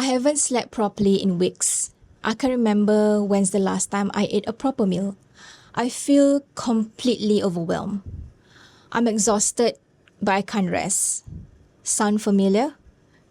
haven't slept properly in weeks. I can't remember when's the last time I ate a proper meal. I feel completely overwhelmed. I'm exhausted, but I can't rest. Sound familiar?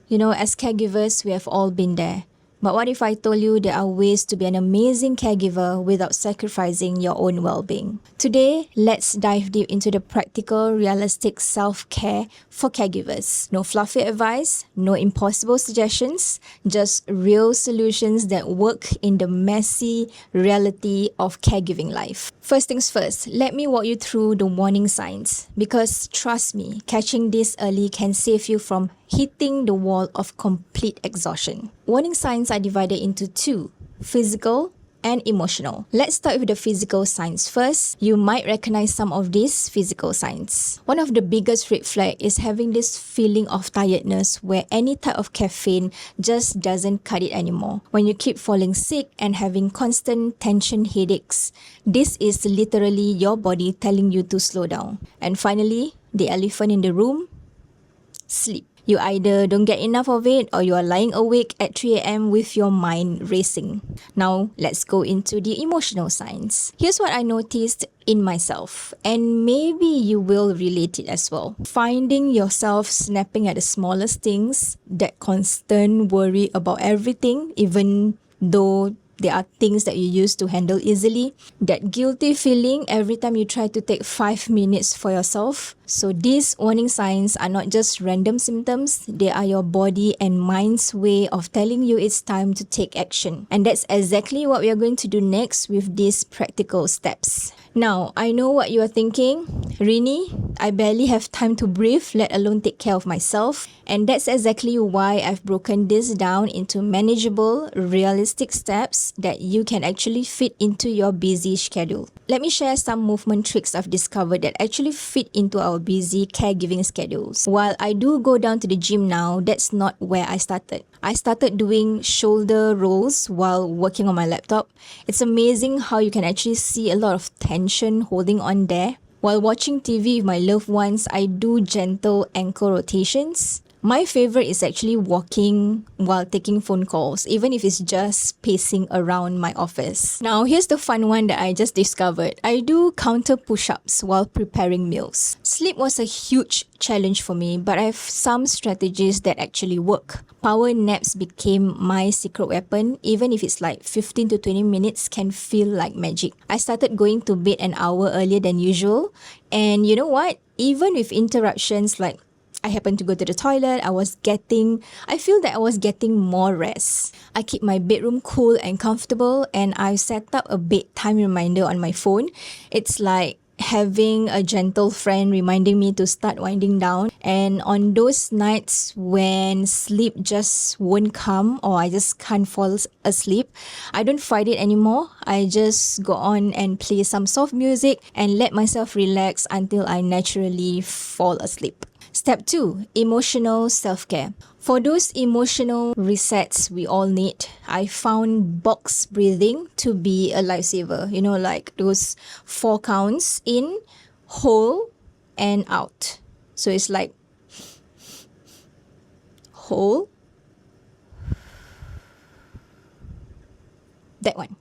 You know, as caregivers, we have all been there. But what if I told you there are ways to be an amazing caregiver without sacrificing your own well-being? Today, let's dive deep into the practical, realistic self-care for caregivers. No fluffy advice, no impossible suggestions, just real solutions that work in the messy reality of caregiving life. First things first, let me walk you through the warning signs, because trust me, catching this early can save you from hitting the wall of complete exhaustion. Warning signs are divided into two: physical and emotional. Let's start with the physical signs first. You might recognize some of these physical signs. One of the biggest red flags is having this feeling of tiredness where any type of caffeine just doesn't cut it anymore. When you keep falling sick and having constant tension headaches, this is literally your body telling you to slow down. And finally, the elephant in the room: sleep. You either don't get enough of it or you are lying awake at 3 a.m. with your mind racing. Now, let's go into the emotional signs. Here's what I noticed in myself, and maybe you will relate it as well. Finding yourself snapping at the smallest things, that constant worry about everything, even though there are things that you used to handle easily. That guilty feeling every time you try to take 5 minutes for yourself. So these warning signs are not just random symptoms, they are your body and mind's way of telling you it's time to take action. And that's exactly what we are going to do next with these practical steps. Now, I know what you are thinking. Rini, I barely have time to breathe, let alone take care of myself. And that's exactly why I've broken this down into manageable, realistic steps that you can actually fit into your busy schedule. Let me share some movement tricks I've discovered that actually fit into our busy caregiving schedules. While I do go down to the gym now, that's not where I started. I started doing shoulder rolls while working on my laptop. It's amazing how you can actually see a lot of tension holding on there. While watching TV with my loved ones, I do gentle ankle rotations. My favorite is actually walking while taking phone calls, even if it's just pacing around my office. Now, here's the fun one that I just discovered. I do counter push-ups while preparing meals. Sleep was a huge challenge for me, but I have some strategies that actually work. Power naps became my secret weapon. Even if it's like 15 to 20 minutes, can feel like magic. I started going to bed an hour earlier than usual. And you know what? Even with interruptions like I happened to go to the toilet, I feel that I was getting more rest. I keep my bedroom cool and comfortable, and I set up a bedtime reminder on my phone. It's like having a gentle friend reminding me to start winding down. And on those nights when sleep just won't come or I just can't fall asleep, I don't fight it anymore. I just go on and play some soft music and let myself relax until I naturally fall asleep. Step 2, emotional self-care. For those emotional resets we all need, I found box breathing to be a lifesaver. You know, like those 4 counts in, hold, and out. So it's like hold, that one.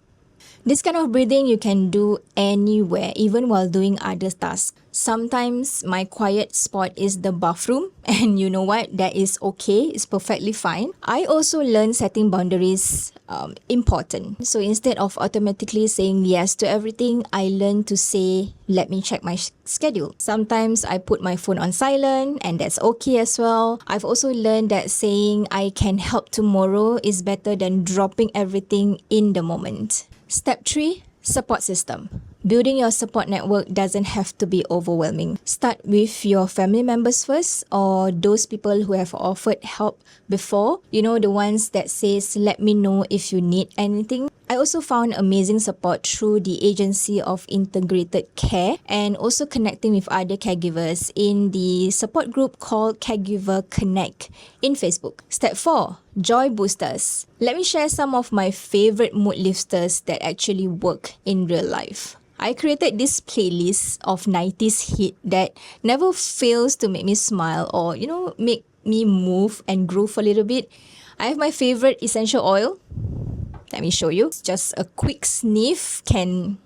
This kind of breathing you can do anywhere, even while doing other tasks. Sometimes my quiet spot is the bathroom, and you know what? That is okay. It's perfectly fine. I also learned setting boundaries important. So instead of automatically saying yes to everything, I learned to say, let me check my schedule. Sometimes I put my phone on silent, and that's okay as well. I've also learned that saying I can help tomorrow is better than dropping everything in the moment. Step 3, support system. Building your support network doesn't have to be overwhelming. Start with your family members first, or those people who have offered help before. You know, the ones that says, let me know if you need anything. I also found amazing support through the Agency of Integrated Care and also connecting with other caregivers in the support group called Caregiver Connect in Facebook. Step 4, joy boosters. Let me share some of my favorite mood lifters that actually work in real life. I created this playlist of 90s hit that never fails to make me smile or, make me move and groove a little bit. I have my favorite essential oil. Let me show you. Just a quick sniff can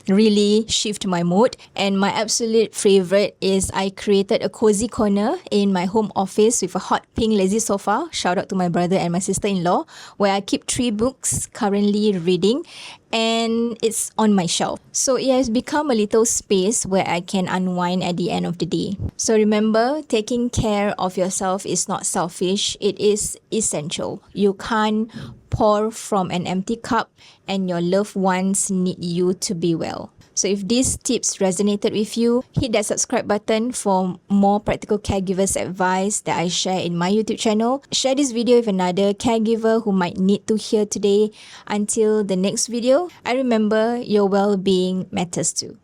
really shift my mood. And my absolute favorite is I created a cozy corner in my home office with a hot pink lazy sofa. Shout out to my brother and my sister-in-law, where I keep 3 books currently reading, and it's on my shelf. So it has become a little space where I can unwind at the end of the day. So remember, taking care of yourself is not selfish, it is essential. You can't pour from an empty cup, and your loved ones need you to be well. So if these tips resonated with you, hit that subscribe button for more practical caregivers advice that I share in my YouTube channel. Share this video with another caregiver who might need to hear today. Until the next video, I remember your well-being matters too.